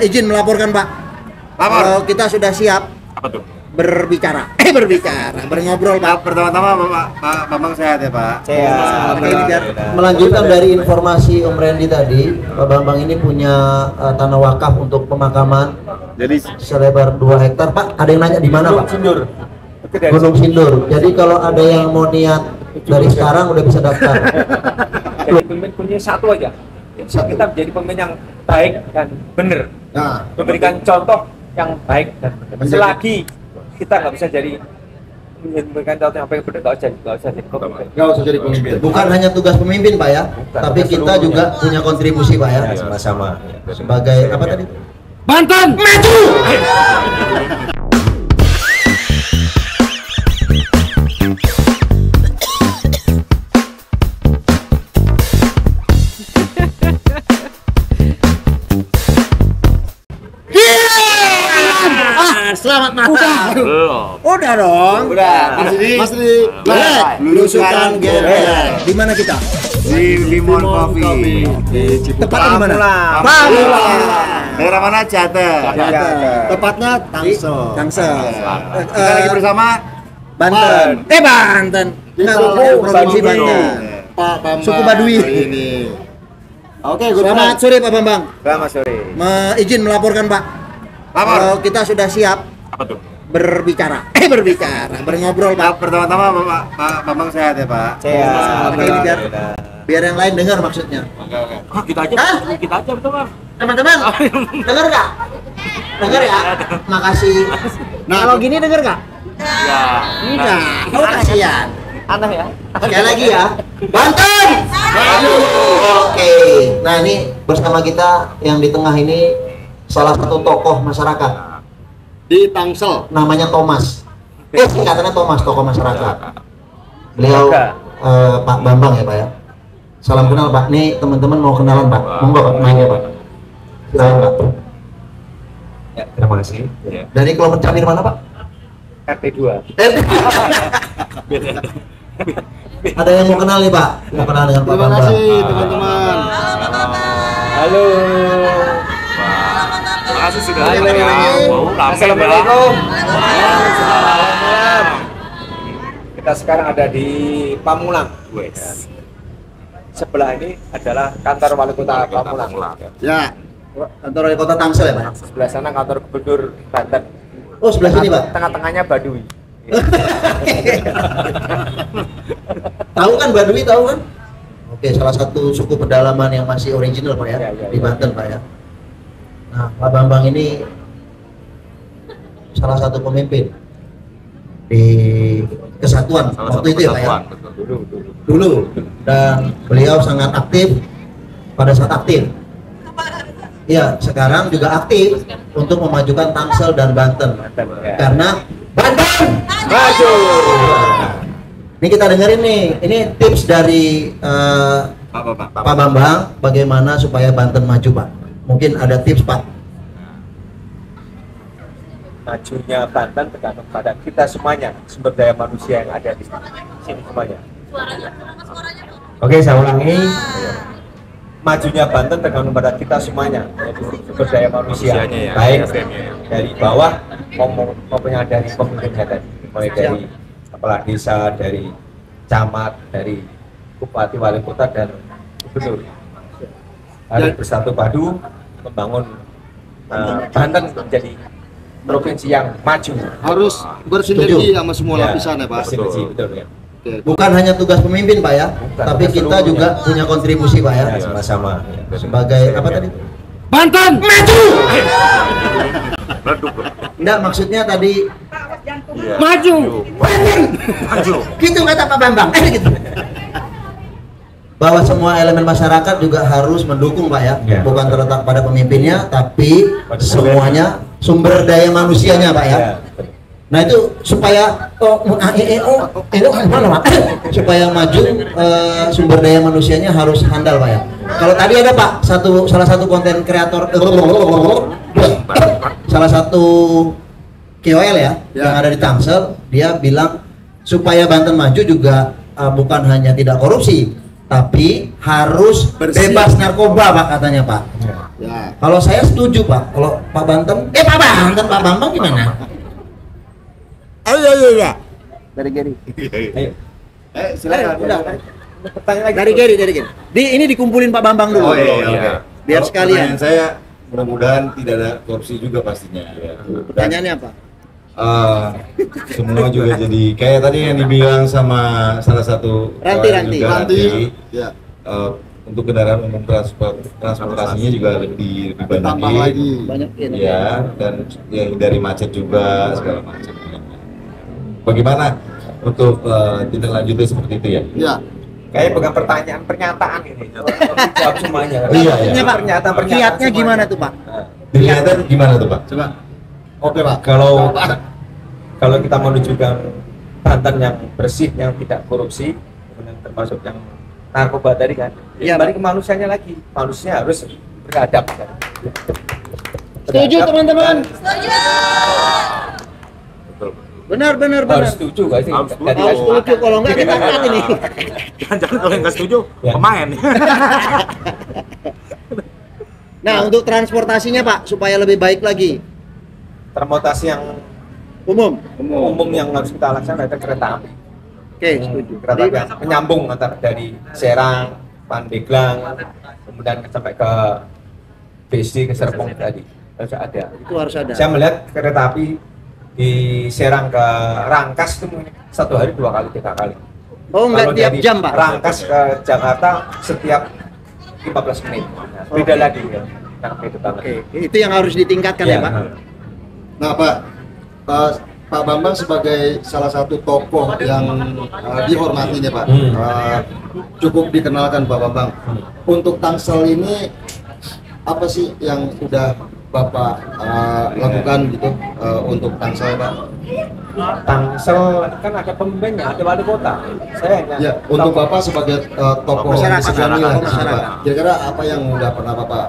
izin melaporkan Pak. Lapor. Kita sudah siap. Apa tuh? Berbicara, berngobrol Pak. Pertama-tama Pak Bambang sehat ya Pak? Sehat. Melanjutkan dari informasi Om Randy tadi, Pak Bambang ini punya tanah wakaf untuk pemakaman. Jadi Selebar 2 hektar Pak. Ada yang nanya di mana Pak? Sindur. Gunung Sindur. Jadi kalau ada yang mau niat dari sekarang udah bisa daftar. Jadi pemimpin punya satu aja. Kita menjadi pemimpin yang baik dan benar. Nah, Memberikan contoh yang baik dan benar. Selagi kita nggak bisa jadi memberikan contoh yang baik benar, nggak usah jadi pemimpin. Bukan hanya tugas pemimpin Pak ya, tapi kita juga punya kontribusi Pak ya. Sama-sama. Sebagai apa tadi? Banten maju. Selamat malam. Udah dong. Mas Di. Lusukan geber. Di mana kita? di Limon Coffee. Tepatnya di mana? Pamula. Daerah mana? Jateng. Tepatnya Tangsel. Kita lagi bersama Banten. Banten. Provinsi Banten. Pak Bambang. Suku Baduy. Ini. Oke, Selamat sore Pak Bambang. Selamat sore. Izin melaporkan Pak. Lapor. Kita sudah siap. Apa tuh? Berbicara, berngobrol Pak. Pertama-tama Pak Bambang sehat ya Pak? Sehat. Ini biar yang lain dengar maksudnya. Oke. Kita aja betul Bang. Teman-teman, dengar nggak? Dengar ya? Makasih. Nah, kalau gini dengar nggak? Ya. Enggak. Oh, kasihan. Aneh ya. Sekali lagi ya. Banten. Oke. Nah ini bersama kita yang di tengah ini salah satu tokoh masyarakat. Di Tangsel. Namanya Thomas. Singkatannya Thomas, tokoh masyarakat. Beliau Pak Bambang ya Pak ya. Salam kenal Pak. Nih teman-teman mau kenalan Pak. Monggo Pak, mainnya Pak. Silakan Pak. Ya, terima kasih. Ya. Dari kelompok Camir mana Pak? RT2. Ada yang mau kenal nih Pak? Mau kenal dengan Pak Bambang. Terima kasih teman-teman. Halo. Terima kasih sudah Halo. datang ya. Assalamualaikum. Kita sekarang ada di Pamulang. Wes. Sebelah ini adalah kantor wali kota Pamulang. Ya. Kantor wali kota Tangsel ya Pak? Sebelah sana kantor gubernur Banten. Oh sebelah sini Pak. Tengah-tengahnya Baduy. Tahu kan Baduy, tahu kan? Oke, salah satu suku pedalaman yang masih original Pak ya, Ya. di Banten Pak ya. Nah, Pak Bambang ini salah satu pemimpin di kesatuan waktu itu ya Pak ya. Dulu. Dan beliau sangat aktif pada saat aktif. Iya, sekarang juga aktif untuk memajukan Tangsel dan Banten. Ya. Karena Banten Maju. ini kita dengerin nih, ini tips dari Pak Pak Bambang bagaimana supaya Banten maju Pak. Mungkin ada tips Pak. Majunya Banten tergantung pada kita semuanya, sumber daya manusia yang ada di sini semuanya. Oke, saya ulangi. Majunya Banten tergantung pada kita semuanya, yaitu sumber daya manusia, Manusianya ya, baik SDM-nya ya. dari bawah maupun yang dari pemimpinnya tadi, mulai dari kepala desa, dari camat, dari bupati, wali kota dan gubernur. Harus bersatu padu membangun Banten menjadi provinsi yang maju. Harus bersinergi sama semua lapisan ya Pak. Bersinergi, betul ya. Bukan hanya tugas pemimpin Pak ya, tapi kita juga punya kontribusi Pak ya. Sama-sama. Sebagai apa tadi? Banten maju. Enggak, maksudnya tadi Maju. Maju. gitu kata Pak Bambang. Gitu. Bahwa semua elemen masyarakat juga harus mendukung Pak ya. Ya. Bukan terletak pada pemimpinnya, tapi semuanya sumber daya manusianya Pak ya. Nah itu supaya supaya maju sumber daya manusianya harus handal Pak ya. Kalau tadi ada Pak salah satu konten kreator salah satu KOL ya yang ada di Tangsel, dia bilang supaya Banten maju juga bukan hanya tidak korupsi, tapi harus Bersih. bebas narkoba Pak katanya Pak. Ya. Kalau saya setuju Pak. Kalau Pak Banten, Pak Bambang gimana? Ayo ya. Dari Gary. Ayo. Silakan. Udah. Pertanyaan lagi. Dari Gary. Ini dikumpulin Pak Bambang dulu. Oh iya. Biar Kalau sekalian. pertanyaan saya mudah-mudahan tidak ada korupsi juga pastinya. Pertanyaannya apa? Semua juga jadi kayak tadi yang dibilang sama salah satu Ranti. orang juga, Ranti. Ya. Untuk kendaraan umum transportasinya juga lebih banyak Tambah lagi. Banyak ini. ya, dan ya hindari macet juga segala macam. Bagaimana untuk tindak lanjutnya seperti itu ya? Ya. Kayak bukan pertanyaan, pernyataan ini. Jawab semuanya. Iya. Ini Pak, Pernyataan kiatnya semuanya. gimana tuh Pak? Dilihatnya gimana tuh Pak? Coba. Oke Pak. Kalau kita menunjukkan Banten yang bersih, yang tidak korupsi, kemudian termasuk yang narkoba tadi kan, Iya, kembali ke manusianya lagi. Manusia harus beradab kan. Setuju Beradab teman-teman? Betul. Benar. Harus setuju gak sih? Harus setuju. Jadi Harus setuju, kalau enggak kita cut ini. Jangan-jangan kalau yang nggak setuju, Ya. pemain. Nah, untuk transportasinya Pak, supaya lebih baik lagi. transportasi yang Umum. umum yang harus kita laksanakan itu kereta api. Oke, setuju. Kereta api yang menyambung antara dari Serang, Pandeglang, kemudian sampai ke BSD ke Serpong tadi harus ada. Itu harus ada. Saya melihat kereta api di Serang ke Rangkas itu mungkin 1 hari 2 kali 3 kali. Oh, enggak Kalau tiap dari jam Pak? Rangkas ke Jakarta setiap 15 menit. Nah, beda lagi ya. Nah, itu banget. Oke, itu yang harus ditingkatkan ya Pak? Nah Pak, Pak Bambang sebagai salah satu tokoh yang dihormati nih Pak, cukup dikenalkan Pak Bambang. Untuk Tangsel ini apa sih yang sudah Bapak lakukan gitu untuk Tangsel Pak? Tangsel kan ada pemimpinnya, ada wali kota. Saya hanya Ya, untuk Bapak sebagai tokoh Masyarakat, senior, masyarakat. Pak, kira-kira apa yang udah pernah Bapak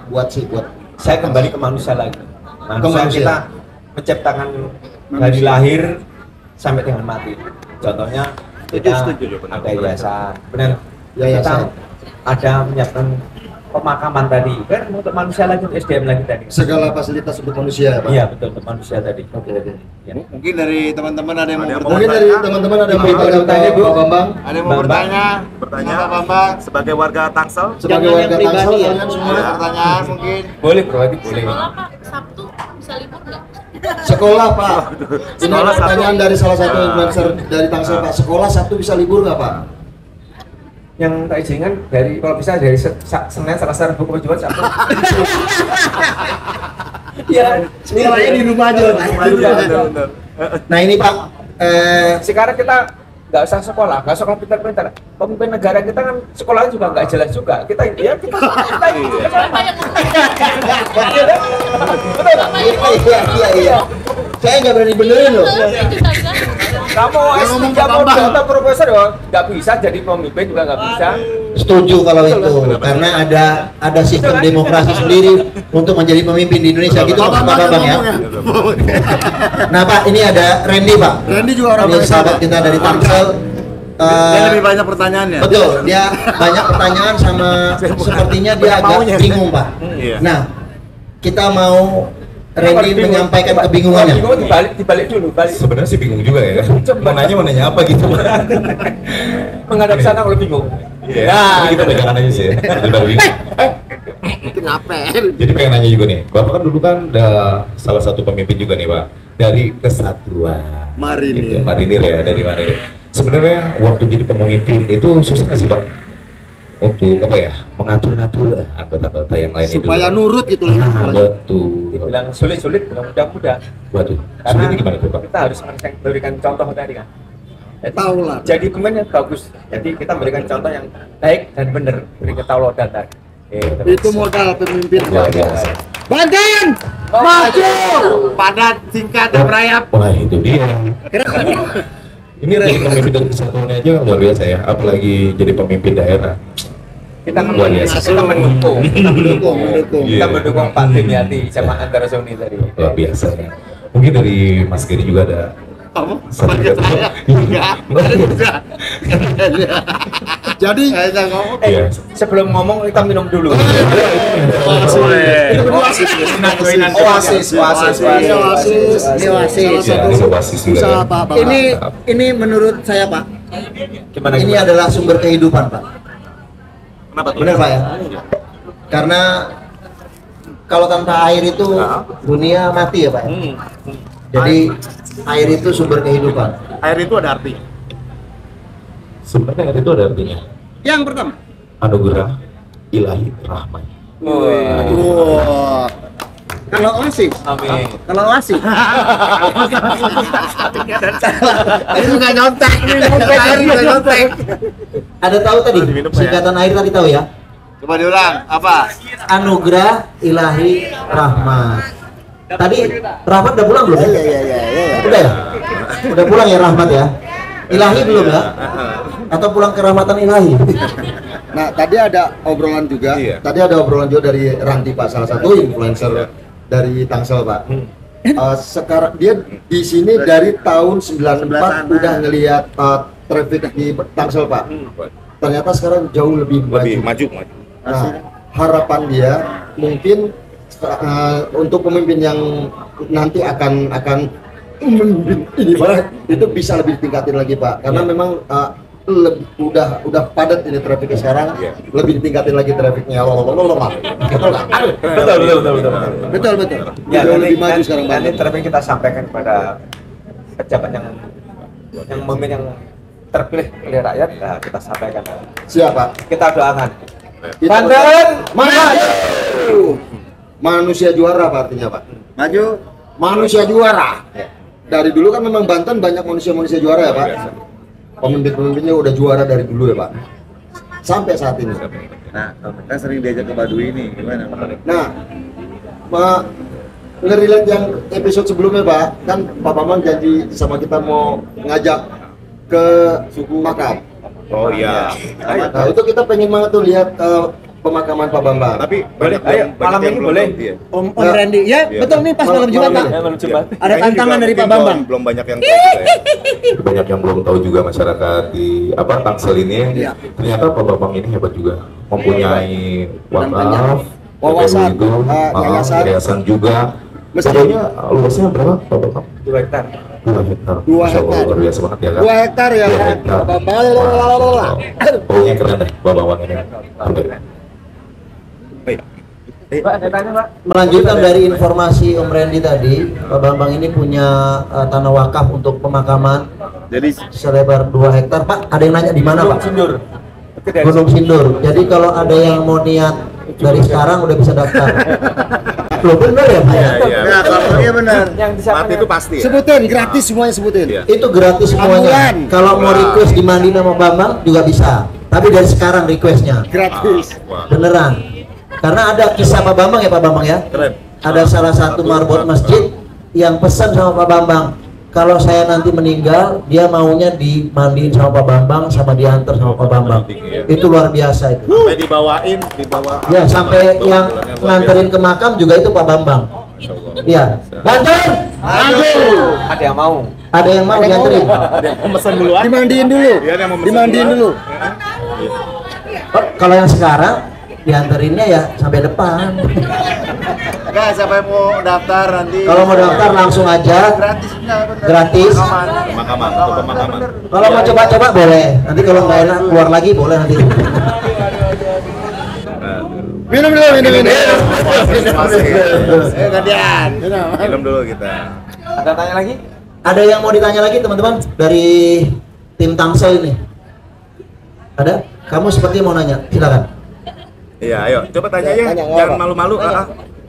buat sih buat saya kembali ke manusia lagi. Ke Manusia manusia. kita menciptakan dari lahir sampai dengan mati. Contohnya kita Setuju, ada yayasan, benar. Yayasan. Kita ada menyiapkan pemakaman tadi, kan untuk manusia lagi, untuk SDM lagi tadi. segala fasilitas untuk manusia Pak? Iya betul, untuk manusia tadi. Ya. Mungkin dari teman-teman ada yang mau Mungkin bertanya. dari teman-teman ada yang mau Ibu, bertanya bertanya, ke Bu. Pak Bambang? Ada yang mau bertanya? Bertanya Pak Bambang. sebagai warga Tangsel. Sebagai Jangan warga yang pribadi Tangsel ya. kalian semua Ada pertanyaan mungkin? Boleh bro, itu boleh. Sekolah Pak, Sabtu bisa libur nggak? sekolah Pak. Ini Sekolah ada pertanyaan Sabtu. dari salah satu influencer dari Tangsel Pak. Sekolah Sabtu bisa libur nggak Pak? Yang tak izinkan dari, kalau bisa dari Senin, Selasa, Rabu, Kamis, Jumat, Sabtu. Iya, Sekolahnya di rumah aja Pak. Nah ini Pak, sekarang kita nggak usah sekolah, nggak sekolah pintar-pintar. Pemimpin negara kita kan sekolahnya juga nggak jelas juga. Kita ya kita Siapa yang betul nggak? iya. Saya nggak berani benerin loh. itu saja? Kamu S3 mau atau profesor ya nggak bisa jadi pemimpin juga nggak bisa. Setuju kalau itu, karena ada sistem demokrasi sendiri untuk menjadi pemimpin di Indonesia. Gitu Pak Bambang ya. Nah Pak, ini ada Randy Pak. Randy juga orang Ini baik, sahabat Pak. kita dari Tangsel. Dia lebih banyak pertanyaannya. Betul, dia banyak pertanyaan sama sepertinya dia agak bingung Pak. Iya. Nah, kita mau Randy menyampaikan kebingungannya. Bingung dibalik dulu, balik. Sebenarnya sih bingung juga ya. Coba. Mau nanya apa gitu. Menghadap sana kalau bingung. Iya. Nah, Tapi kita pegangan aja sih ya. Daripada bingung. Kenapa? Jadi pengen nanya juga nih, Bapak kan dulu kan salah satu pemimpin juga nih Pak dari Kesatuan Marinir. gitu, Marinir ya, dari Marinir. Sebenarnya waktu jadi pemimpin itu susah nggak sih Pak untuk apa ya, mengatur-ngatur anggota-anggota yang lain Supaya itu? nurut gitu loh. Betul. dibilang sulit-sulit, bilang mudah-mudah. Waduh, Karena sulitnya gimana tuh Pak? kita harus memberikan contoh tadi kan. Tahu lah. Jadi pemainnya bagus. Jadi kita berikan contoh yang baik dan benar, beri ketauladan tadi. Itu modal pemimpin Luar biasa. Banten! Maju! Padat, singkat, dan merayap. Wah itu dia. Ini jadi pemimpin dari Kesatuan aja luar biasa ya, apalagi jadi pemimpin daerah. Kita Luar biasa. mendukung, Mendukung. Iya. kita mendukung Pak Dimyati sama Antara Sony tadi. Luar biasa ya. Mungkin dari Mas Giri juga ada. Kamu? Satu kata. Jadi Iya. Sebelum ngomong kita minum dulu. itu berdua sih. Oasis. Ini Oasis. Iya, ini Oasis juga Usaha ya. Pak Bambang. Ini menurut saya Pak, Gimana? Ini adalah sumber kehidupan, Pak. Kenapa tuh? Benar, Pak ya? Karena kalau tanpa air itu dunia mati ya, Pak ya? Jadi air itu sumber kehidupan. Air itu ada arti. Sebenarnya itu ada artinya. yang pertama. Anugerah ilahi rahmat. Wah. Kalau Oasis, Amin. kalau Oasis. Ini juga nyontek. Ada tahu tadi? Diminum, Pak, ya? Singkatan air tadi tahu ya? Coba diulang, apa? Anugerah ilahi rahmat. Tadi rahmat udah pulang belum? Iya. Udah ya? Udah pulang ya rahmat ya? Ilahi belum ya? Atau pulang ke rahmatan ilahi? Nah, tadi ada obrolan juga. Iya. Tadi ada obrolan juga dari Ranti Pak, salah satu influencer dari Tangsel Pak. Sekarang dia di sini dari tahun 94 udah ngelihat traffic di Tangsel Pak. Ternyata sekarang jauh lebih maju. Maju. Nah, harapan dia mungkin untuk pemimpin yang nanti akan memimpin ini Pak, itu bisa lebih ditingkatin lagi Pak. Karena memang udah padat ini trafiknya sekarang, lebih ditingkatin lagi trafiknya. Betul. Betul. Ya, Jauh lebih maju nanti, sekarang, nanti Bang. terakhir kita sampaikan kepada pejabat yang memimpin yang terpilih oleh rakyat. Nah, kita sampaikan. Siapa? Kita doakan. Banten maju. Manusia juara Pak, artinya Pak. Maju. Manusia juara. Dari dulu kan memang Banten banyak manusia juara ya Pak. Pemimpin-pemimpinnya udah juara dari dulu ya Pak. Sampai saat ini. Nah, kita sering diajak ke Baduy ini, gimana? Nah, Pak, ngerilet yang episode sebelumnya Pak, kan Pak Bambang janji sama kita mau ngajak ke suku makam. Oh iya. Nah, itu kita pengen banget tuh lihat pemakaman Pak Bambang. Tapi banyak Ayo, yang malam ini belum boleh. tahu dia. Om Randy, ya betul nih pas malam Jumat Pak. Malam Jumat. Ada Nah, ini tantangan juga dari Pak mungkin Bambang. Belum banyak yang tahu juga ya. Banyak yang belum tahu juga masyarakat di Tangsel ini. Iya. Ternyata Pak Bambang ini hebat juga, mempunyai wakaf, Wawasan, itu, yayasan juga. Pokoknya luasnya berapa Pak Bambang? 2 hektar. 2 hektar. 2 Masya Allah, hektar. luar biasa banget ya kan? 2 hektar ya 2 kan? hektar. Pak Bambang. Wow. Pokoknya keren deh Pak Bambang ini. Pak, saya tanya, Pak. Melanjutkan dari informasi Om Randy tadi, Pak Bambang ini punya tanah wakaf untuk pemakaman Jadi selebar 2 hektar. Pak, ada yang nanya di mana Pak? Sindur. Gunung Sindur. Jadi kalau ada yang mau niat dari sekarang udah bisa daftar. Loh bener ya Pak ya? ya kalau iya benar. Yang disiapkan Mati itu pasti ya. Sebutin, gratis semuanya sebutin. Iya. Itu gratis semuanya. Ambulan. Kalau mau request dimandiin sama Bambang juga bisa. Tapi dari sekarang requestnya. Gratis. Beneran. Karena ada kisah Pak Bambang ya Pak Bambang ya. Keren. Ada salah satu marbot masjid yang pesan sama Pak Bambang, kalau saya nanti meninggal, dia maunya dimandiin sama Pak Bambang, sama diantar sama Pak Bambang. Itu luar biasa itu. Sampai dibawa. Ya sampai yang nganterin ke makam juga itu Pak Bambang. Iya. Banten. Ada yang mau. Ada yang mau dianterin. Pesan duluan. Dimandiin dulu. Iya, ada yang mau pesan Dimandiin duluan. dulu. Oh, kalau yang sekarang dianterinnya ya sampai depan. Enggak, siapa yang mau daftar nanti? Kalau mau daftar langsung aja. gratis benar, benar. Gratis. Pemakaman, untuk pemakaman. Kalau mau coba-coba boleh. Nanti kalau nggak enak keluar lagi boleh nanti. Minum dulu, minum. Gantian. Minum dulu kita. Ada tanya lagi? Ada yang mau ditanya lagi teman-teman dari tim Tangsel ini? Ada? Kamu seperti mau nanya? Silakan. Iya, ayo coba tanya ya. Tanya, nggak Jangan apa. malu-malu.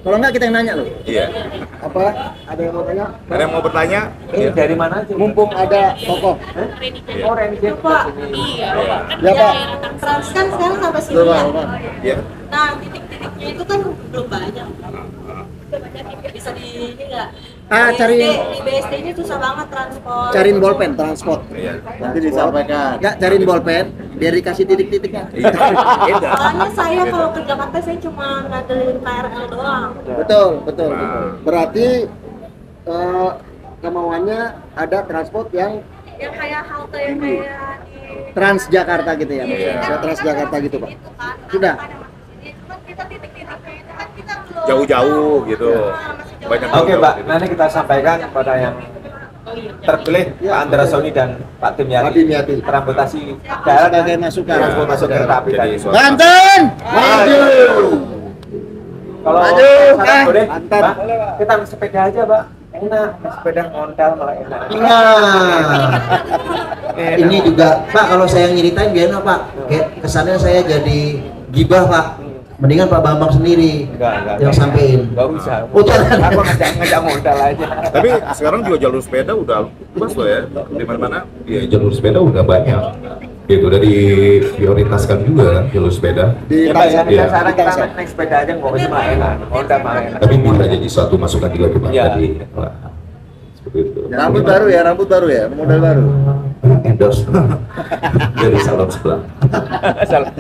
Kalau enggak kita yang nanya loh. Iya. Apa? Ada yang mau tanya? Ada yang mau bertanya? Ini dari mana aja? Mumpung ada tokoh. Oh, Randy Jet. Pak, iya. Ya, Pak. Trans kan sekarang sampai sini Coba, ya. Pak. Iya. Nah, titik-titiknya itu kan belum banyak. Bisa di ini nggak? Cari Di BSD ini susah banget transport. cariin bolpen transport. Iya. Nanti disampaikan. Enggak, cariin bolpen biar dikasih titik-titiknya. Soalnya saya kalau ke Jakarta saya cuma ngandelin KRL doang. Betul, betul. Nah. Berarti kemauannya ada transport yang yang kayak halte yang kayak di Transjakarta gitu ya, Pak? Iya. Kayak Transjakarta gitu, Pak? Gitu kan. Sudah? Ada masuk sini, cuma kita titik-titiknya itu kan kita belum Jauh-jauh gitu. masih jauh. Banyak Oke jauh-jauh Pak, gitu. nanti kita sampaikan kepada yang Oh iya. terpilih Pak Andra Sony dan Pak Tim Pak Tim Yati. transportasi darat Sebagai masukan. transportasi kereta api Jadi tadi. suatu- Banten! Maju! Kalau Maju, saran boleh, Banten. Pak, kita naik sepeda aja Pak, enak, naik sepeda ngontel malah enak. Nah, ini juga Pak, kalau saya nyeritain gak enak Pak, kayak kesannya saya jadi gibah Pak. Mendingan Pak Bambang sendiri Enggak. yang sampein. Enggak usah. Oh, jangan. Aku ngajak ngontel aja. Tapi sekarang juga jalur sepeda udah luas loh ya. Di mana-mana. Ya jalur sepeda udah banyak. Itu udah prioritaskan juga kan jalur sepeda. Di Ya Pak, ya, Iya. sekarang kita naik sepeda aja nggak usah malah enak, ngontel malah enak. Tapi bisa jadi suatu masukan juga tuh Pak Iya. tadi. Wah, seperti itu. Rambut baru ya, model baru. Endorse dari salon sebelah. Salah.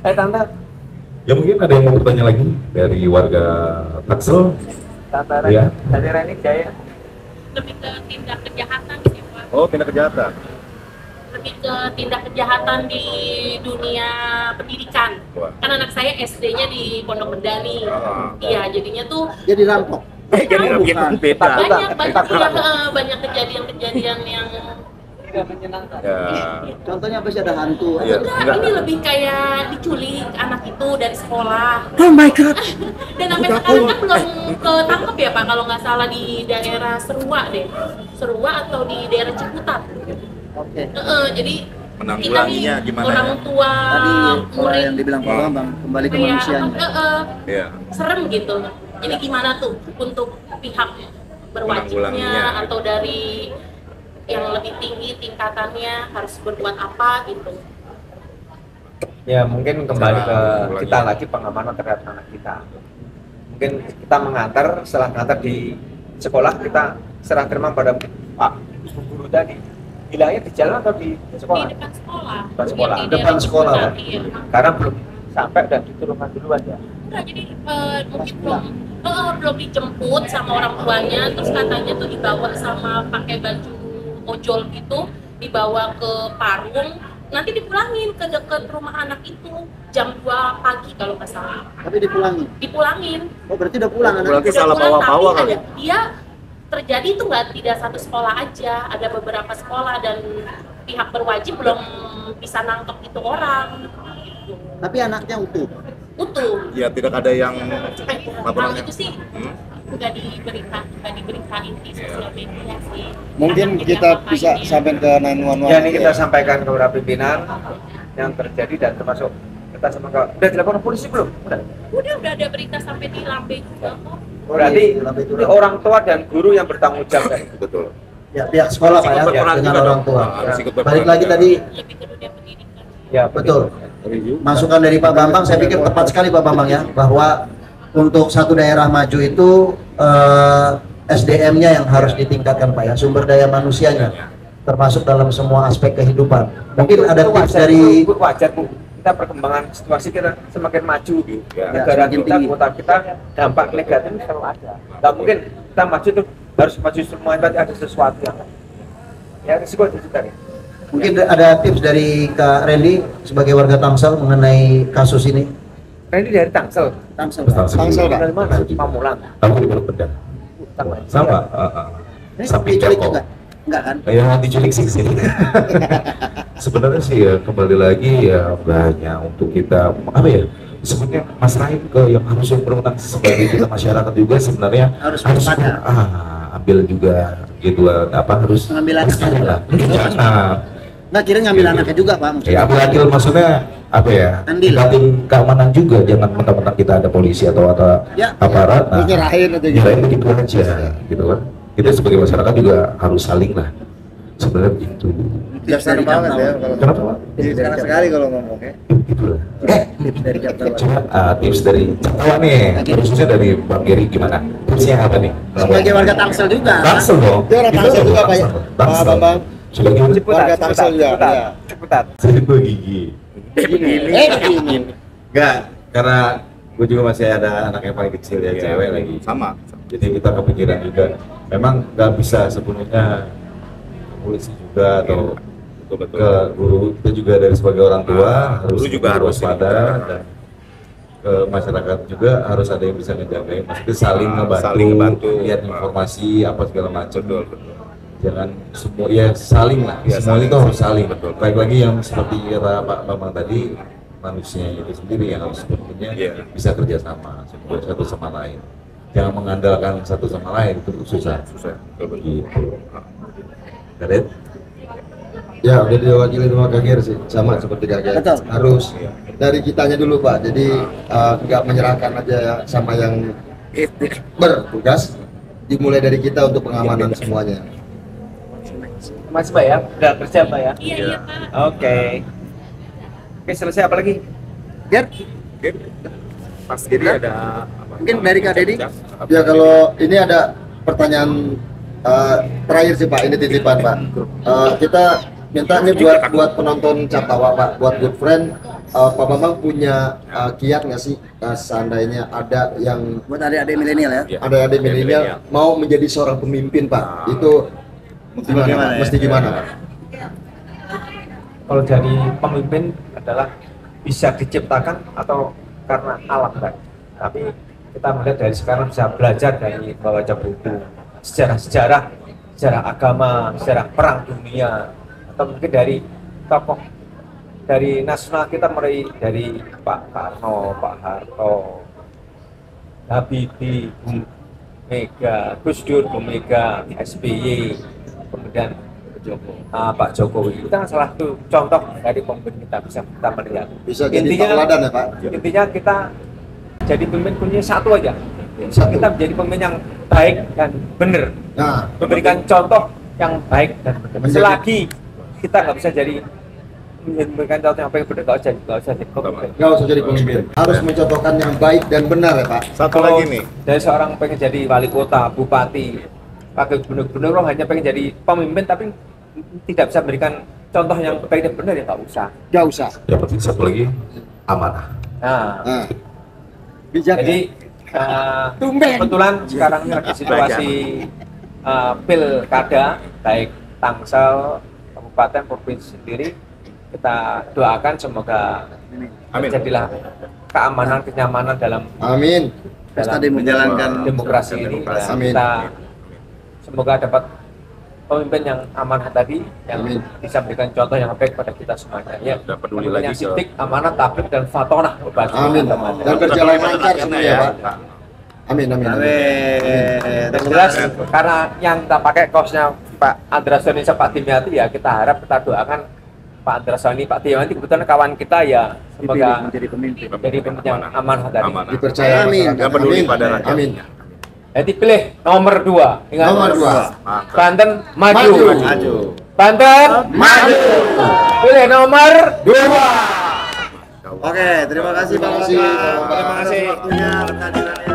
Tante, Ya mungkin ada yang mau bertanya lagi dari warga Tangsel. Tante Iya. dari Reni Jaya. Lebih ke tindak kejahatan sih Pak. Oh, tindak kejahatan. Lebih ke tindak kejahatan di dunia pendidikan. Wah. Kan anak saya SD-nya di Pondok Mendani. Ah. Iya, jadinya tuh Jadi rampok. Jadi bukan. beda. banyak kejadian-kejadian yang Tidak menyenangkan. Ya. Contohnya apa sih, ada hantu? Iya. enggak, ini lebih kayak diculik anak itu dari sekolah. Oh my god. Dan sampai sekarang kan belum ketangkep ya Pak, kalau nggak salah di daerah Serua deh. Serua atau di daerah Ciputat. Oke. Jadi Menanggulanginya kita nih, gimana orang ya? tua Tadi kalau murid yang dibilang Pak Bambang, kembali ke kayak manusianya. Iya. serem gitu. Ini gimana tuh untuk pihak berwajibnya Menanggulanginya. atau dari yang lebih tinggi tingkatannya harus berbuat apa gitu. Ya mungkin kembali ke Cara kita lagi pengamanan terhadap anak kita. Mungkin kita mengantar, setelah mengantar di sekolah kita serah terima pada Pak guru tadi. Hilangnya di jalan atau di sekolah? Di depan sekolah. Depan sekolah. Di Depan daerah sekolah, Ciputat, Pak. iya. Karena belum sampai dan diturunkan duluan ya. Enggak, jadi mungkin belum dijemput sama orang tuanya, terus katanya tuh dibawa sama pakai baju ojol gitu, dibawa ke Parung, nanti dipulangin ke deket rumah anak itu jam 2 pagi kalau nggak salah. Tapi Dipulangin. Oh berarti udah pulang anak. Berarti Udah salah pulang, bawa-bawa tapi kali. dia terjadi itu tidak satu sekolah aja, ada beberapa sekolah dan pihak berwajib belum bisa nangkep itu orang. Gitu. Tapi anaknya utuh. Utuh. Ya tidak ada yang Kalau laporannya. itu sih nggak diberitain di sosial media sih. Mungkin Anak kita yang bisa ngapain. sampai ke 911. Ya ini kita sampaikan ke beberapa pimpinan yang terjadi dan termasuk kita sama ke udah dilaporkan polisi belum? Udah ada berita sampai di Lambe juga kok. Berarti Lambe itu ini orang tua dan guru yang bertanggung jawab dari Betul. Ya, pihak sekolah Pak ya, Sikut berperan dengan juga orang dong. tua. Harus ikut berperan Balik lagi juga. tadi Lebih ke dunia pendidikan. ya betul. Masukan dari Pak Bambang, saya pikir tepat sekali Pak Bambang ya, bahwa untuk satu daerah maju itu SDM-nya yang harus ditingkatkan Pak ya, sumber daya manusianya, termasuk dalam semua aspek kehidupan. Mungkin ada tips dari wajar Bu, kita perkembangan situasi kita semakin maju Ya, negara semakin kita, tinggi. kota kita, dampak negatif selalu ada. Nggak mungkin kita maju itu harus maju semua, berarti ada sesuatu yang ya risiko itu juga nih. mungkin ada tips dari Kak Randy sebagai warga Tangsel mengenai kasus ini. Ini dari Tangsel. Tangsel. Tangsel, Pak. Dari mana? Pamulang. Kamu di Pondok Pedang. Sama. Samping Diculik Joko. juga? Enggak kan? Ya diculik sih sini. Sebenarnya sih ya kembali lagi ya banyak untuk kita apa ya sebenarnya Mas Rahim ke yang harus berwenang sebagai kita masyarakat juga sebenarnya Harus waspada. ambil juga gitu apa harus Ngambil anaknya juga. lah. Jangan. Nggak kira ngambil anaknya juga Pak maksudnya. Ya ambil adil maksudnya apa ya? Andil. Tingkatin keamanan juga jangan mentang-mentang kita ada polisi atau ada Ya, aparat. Terus nyerahin atau gitu. Nyerahin begitu aja gitu kan. Kita sebagai masyarakat juga harus saling lah. Sebenarnya begitu. Biasa banget ya kalau Kenapa Pak? sekarang sekali kalau ngomong ya. Itulah. Tips dari Captain. Coba tips dari Catawan nih, khususnya dari Bang Geri gimana? Tipsnya apa nih? Sebagai warga Tangsel juga. Tangsel dong. Dia orang Tangsel juga, Pak, ya? Pak Bambang. Sebagai Warga Tangsel juga, ya. Ciputat. saya gigi. Begini. Enggak, karena gue juga masih ada anak yang paling kecil ya, cewek lagi. Sama. Jadi kita kepikiran juga, memang nggak bisa sepenuhnya polisi juga atau Betul. ke guru, kita juga dari sebagai orang tua harus guru juga harus waspada, dan ke masyarakat juga harus ada yang bisa ngejagain, maksudnya saling ngebantu, lihat informasi apa segala macam. Betul. Jangan semua ya saling lah, Ya, semua itu harus saling. Betul. Baik lagi yang seperti kata Pak Bambang tadi, manusia itu sendiri yang harus sebetulnya bisa kerjasama satu sama lain. Jangan mengandalkan satu sama lain, itu susah. Betul. Gitu. Karet? Ya, udah diwakili sama Kak Ger sih, sama seperti Kak Ger. Betul. Harus dari kitanya dulu Pak, jadi nggak menyerahkan aja sama yang bertugas, dimulai dari kita untuk pengamanan semuanya. Mas Pak ya, udah kerja Pak ya? Iya Pak. Oke, selesai apa lagi? Ger, Pas jadi ada apa? mungkin dari Kak Dedi. Ya kalau ini ada pertanyaan terakhir sih Pak, ini titipan Pak. Kita minta nih buat penonton Captawa Pak, buat good friend, Pak Bambang punya kiat nggak sih seandainya ada yang Buat adik-adik milenial ya. ada milenial mau menjadi seorang pemimpin Pak, itu Gimana ya? mesti gimana Pak? Kalau jadi pemimpin adalah bisa diciptakan atau karena alam kan. Tapi kita melihat dari sekarang bisa belajar dari membaca buku sejarah agama, sejarah perang dunia, atau mungkin dari tokoh dari nasional kita, mulai dari Pak Karno, Pak Harto, Habibie, Bu Mega, Gus Dur, Bu Mega, SBY, kemudian Pak Jokowi. Itu kan salah satu contoh dari pemimpin kita, bisa kita melihat. Bisa jadi tauladan ya Pak? Intinya kita jadi pemimpin punya satu aja. Kita menjadi pemimpin yang baik dan benar. Nah, Memberikan contoh yang baik dan benar. Selagi kita nggak bisa jadi memberikan contoh yang baik dan benar, nggak usah jadi pemimpin. nggak usah jadi pemimpin, harus mencontohkan yang baik dan benar ya Pak. Satu Kalau lagi nih. dari seorang pengen jadi wali kota, bupati, wakil gubernur, hanya pengen jadi pemimpin tapi tidak bisa memberikan contoh yang baik dan benar, ya nggak usah. Gak usah. Yang penting satu lagi, amanah. Nah, Bijak. jadi Tumben. kebetulan sekarang ini lagi situasi pilkada, baik Tangsel, kabupaten, provinsi sendiri, kita doakan semoga Amin. terjadilah keamanan, kenyamanan dalam Amin. menjalankan demokrasi ini. Demokrasi. Dan Amin. kita semoga dapat pemimpin yang amanah tadi, yang Amin. bisa memberikan contoh yang baik pada kita semuanya. Ya, Udah peduli pemimpin lagi yang ke- sidik, amanah, tablik, dan fatonah. Amin. Dan berjalan lancar semua ya Pak. Amin. Dan jelas karena yang kita pakai kaosnya Pak Andrasoni sama Pak Dimyati, ya kita harap, kita doakan Pak Andrasoni, Pak Dimyati kebetulan kawan kita, ya semoga Menjadi pemimpin. jadi pemimpin yang amanah tadi. Dipercaya Amin. masyarakat. Nggak peduli Amin. pada rakyat. Amin. Jadi pilih nomor 2. Ingat, Nomor 2. Banten maju. Maju. Banten maju. Pilih nomor 2. Oke, terima kasih Pak Terima kasih, Bambang. Pak Bambang. Terima kasih waktunya, kehadirannya.